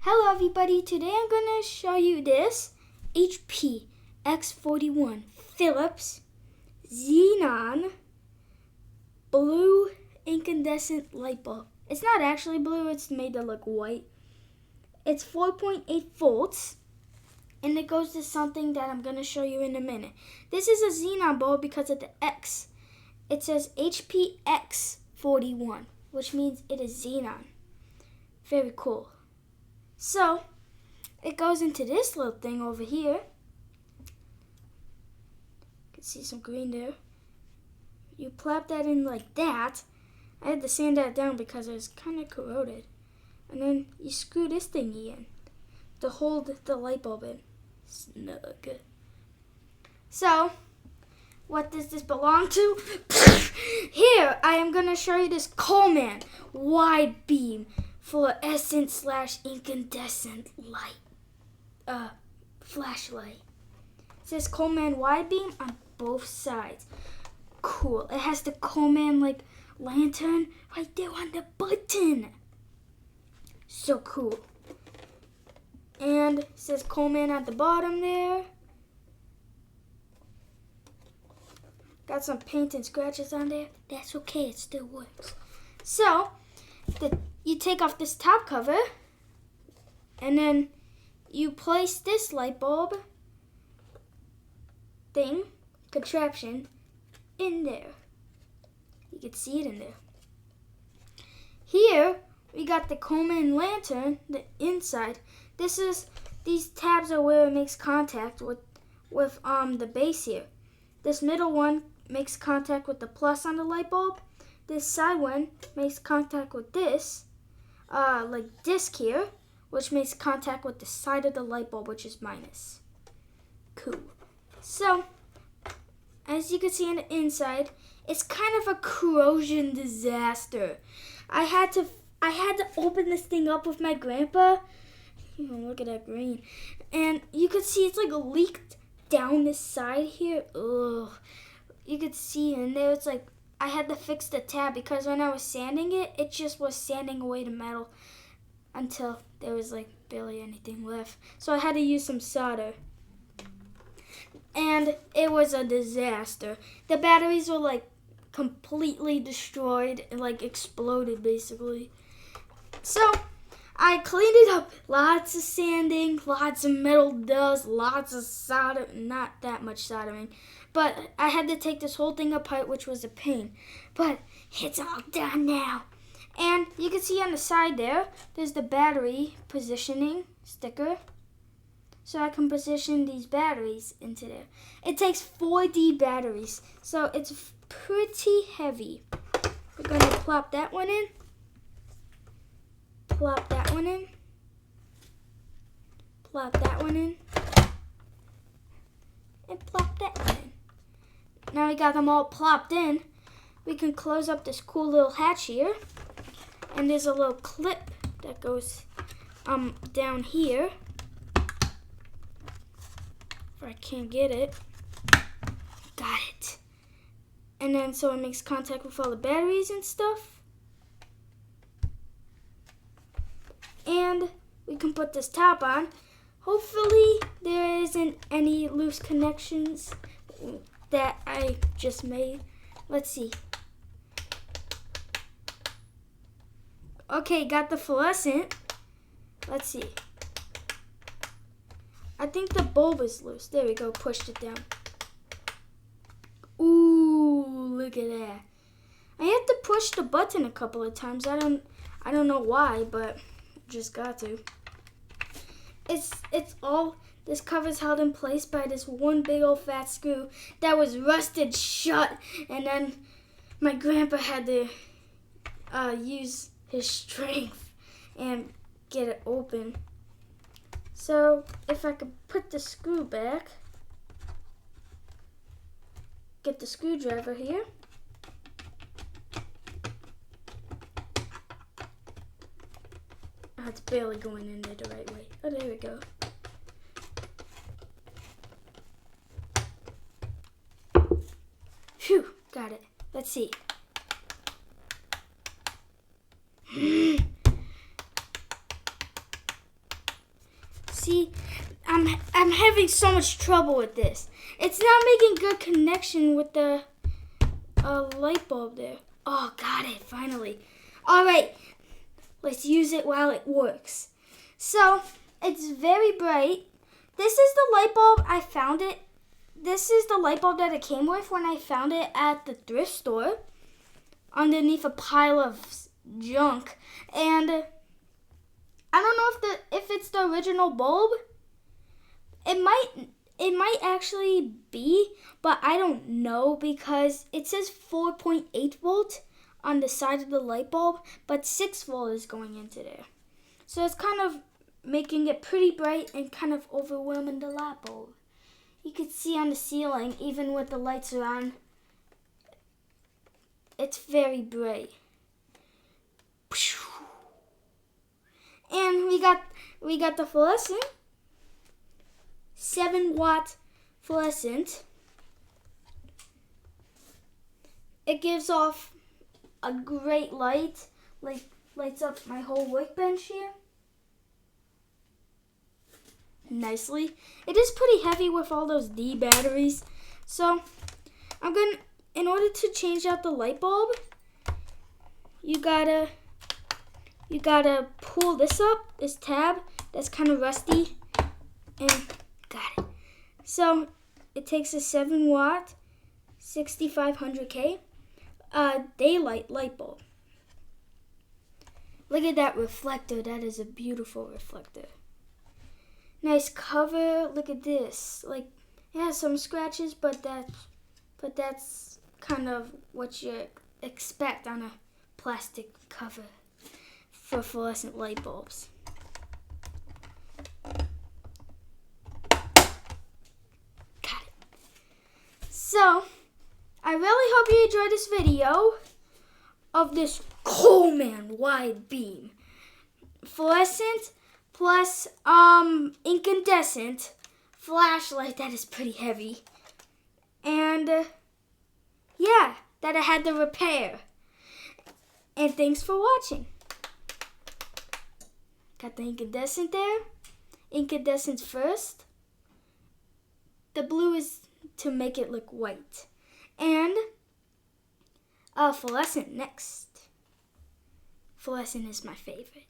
Hello everybody, today I'm going to show you this HP X41 Philips Xenon blue incandescent light bulb. It's not actually blue, it's made to look white. It's 4.8 volts and it goes to something that I'm going to show you in a minute. This is a Xenon bulb because of the X. It says HP X41, which means it is Xenon. Very cool. So, it goes into this little thing over here. You can see some green there. You plop that in like that. I had to sand that down because it was kind of corroded. And then you screw this thingy in to hold the light bulb in. Snug. So, what does this belong to? Here, I am going to show you this Coleman WideBeam fluorescent/incandescent light, flashlight. It says Coleman WideBeam on both sides. Cool. It has the Coleman lantern right there on the button. So cool. And it says Coleman at the bottom there. Got some paint and scratches on there. That's okay. It still works. So, you take off this top cover, and then you place this light bulb contraption in there. You can see it in there. Here, we got the Coleman lantern, the inside. These tabs are where it makes contact with the base here. This middle one makes contact with the plus on the light bulb. This side one makes contact with this, disc here, which makes contact with the side of the light bulb, which is minus. Cool. So, as you can see on the inside, it's kind of a corrosion disaster. I had to open this thing up with my grandpa. Look at that green. And you could see it's leaked down this side here. Ugh. You could see in there, it's I had to fix the tab because when I was sanding it, it just was sanding away the metal until there was barely anything left. So I had to use some solder. And it was a disaster. The batteries were completely destroyed and exploded basically. So I cleaned it up. Lots of sanding, lots of metal dust, lots of solder, not that much soldering. But I had to take this whole thing apart, which was a pain. But it's all done now. And you can see on the side there's the battery positioning sticker. So I can position these batteries into there. It takes 4D batteries, so it's pretty heavy. We're going to plop that one in. Plop that one in. Plop that one in. And plop that one in. Now we got them all plopped in. We can close up this cool little hatch here. And there's a little clip that goes down here. If I can't get it. Got it. And then so it makes contact with all the batteries and stuff. And we can put this top on. Hopefully there isn't any loose connections that I just made. Let's see. Okay, got the fluorescent. Let's see. I think the bulb is loose. There we go, pushed it down. Ooh, look at that. I had to push the button a couple of times. I don't know why, but just got to. This cover's held in place by this one big old fat screw that was rusted shut, and then my grandpa had to use his strength and get it open. So if I could put the screw back, get the screwdriver here. Oh, it's barely going in there the right way. Oh, there we go. Phew, got it. Let's see. See, I'm having so much trouble with this. It's not making good connection with the light bulb there. Oh, got it, finally. All right, let's use it while it works. So, it's very bright. This is the light bulb I found it. This is the light bulb that it came with when I found it at the thrift store underneath a pile of junk. And I don't know if it's the original bulb. It might actually be, but I don't know because it says 4.8 volt on the side of the light bulb, but 6 volt is going into there. So it's kind of making it pretty bright and kind of overwhelming the light bulb. You can see on the ceiling, even with the lights are on, it's very bright. And we got the fluorescent, 7-watt fluorescent. It gives off a great light, like lights up my whole workbench here nicely. It is pretty heavy with all those D batteries. So in order to change out the light bulb, you gotta pull this up, this tab that's kind of rusty, and got it. So it takes a 7-watt 6500K daylight light bulb. Look at that reflector. That is a beautiful reflector. Nice cover. Look at this. Like, it has some scratches, but that's kind of what you expect on a plastic cover for fluorescent light bulbs. Got it. So, I really hope you enjoyed this video of this Coleman WideBeam fluorescent plus incandescent flashlight that is pretty heavy, and yeah, that I had to repair. And thanks for watching. Got the incandescent there. Incandescent first. The blue is to make it look white, and fluorescent next. Fluorescent is my favorite.